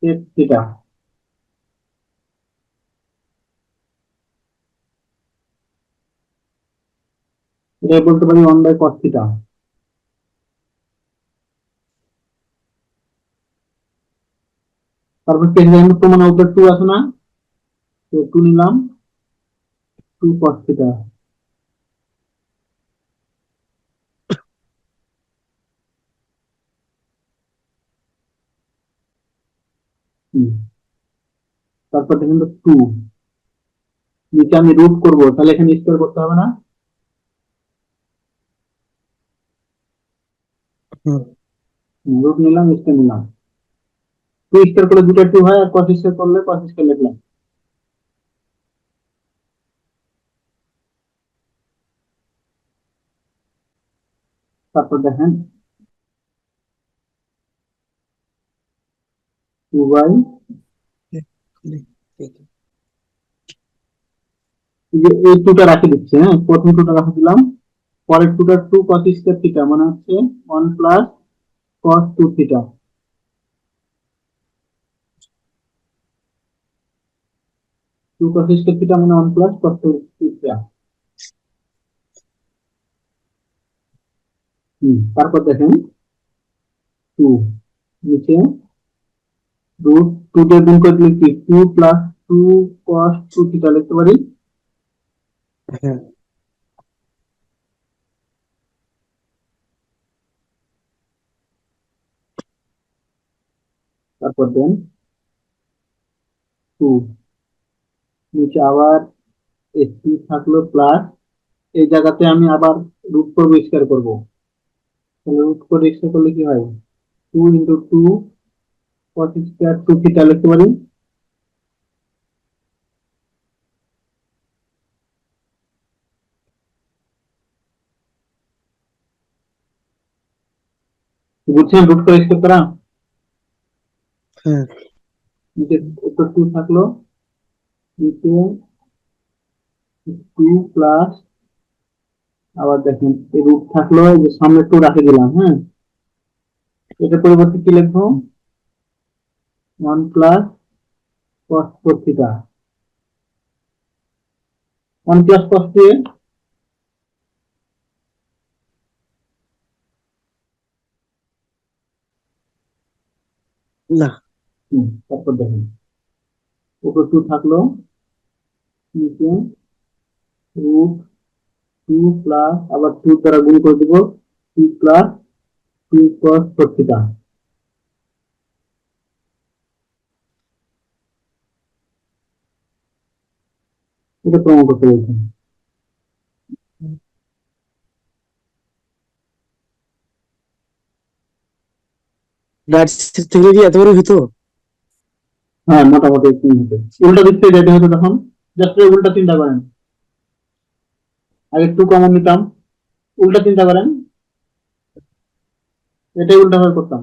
Sec theta, এটা বলতে পারি 1/cos থিটা। তারপর প্রমাণ উপর 2 আছে না, তো 2 নিলাম, 2 cos থিটা। তারপর দেখেন তো 2, নিচে আমি রুট করব, তাহলে এখানে স্কয়ার করতে হবে না? রুট নিলাম, স্কয়ার নিলাম, 2 স্কয়ার করলে দুটো 2 হয়, আর cos স্কয়ার করলে cos স্কয়ার লিখলাম। তারপর দেখেন 2 বাই, এই 2টা রাখি দিচ্ছি, হ্যাঁ প্রথম 2টা রাখি দিলাম, পরের 2টা 2 cos স্কয়ার থিটা মানে হচ্ছে 1 plus cos 2 theta. 2 cos square theta মানে 1 প্লাস cos 2 থিটা। তারপর দেখেন 2, নিচে রুট 2 দিয়ে গুণ করে দিলে কি 2 প্লাস 2 cos 2 থিটা লিখতে পারি। হ্যাঁ, তারপর দেন 2, নিচে আবার এই 2 থাকলো প্লাস, এই জায়গাতে আমি আবার রুট করবো, স্কয়ার করবো, তাহলে রুট করে স্কয়ার করলে কি হয় 2 ইন্টু 2 cos স্কয়ার 2 থিটা লিখতে পারি। বুঝছেন রুট করে স্কয়ার করা? হ্যাঁ, নিচে উপর 2 থাকলো, নিচে 2 প্লাস, আবার দেখেন এই রুট থাকলো, এই যে সামনে 2 রাখে দিলাম, হ্যাঁ এটার পরিবর্তে কি লিখবো 1 plus cos 4 theta. 1 plus cos দিয়ে, না, তারপর দেখেন উপর 2 থাকলো, নিচে রুট 2 প্লাস, আবার 2 দ্বারা গুণ করে দিব, 2 প্লাস 2 cos 4 থিটা। এটা প্রমাণ করতে বলছেন। রাইট সাইড থেকে কি এত বড় হতো? হ্যাঁ মোটামুটি একটু হবে, উল্টা দিক থেকে যেতে হতো তখন, জাস্ট উল্টা চিন্তা করেন, আগে 2 কমন নিতাম, উল্টা চিন্তা করেন, এটাই উল্টা ভাবে করতাম।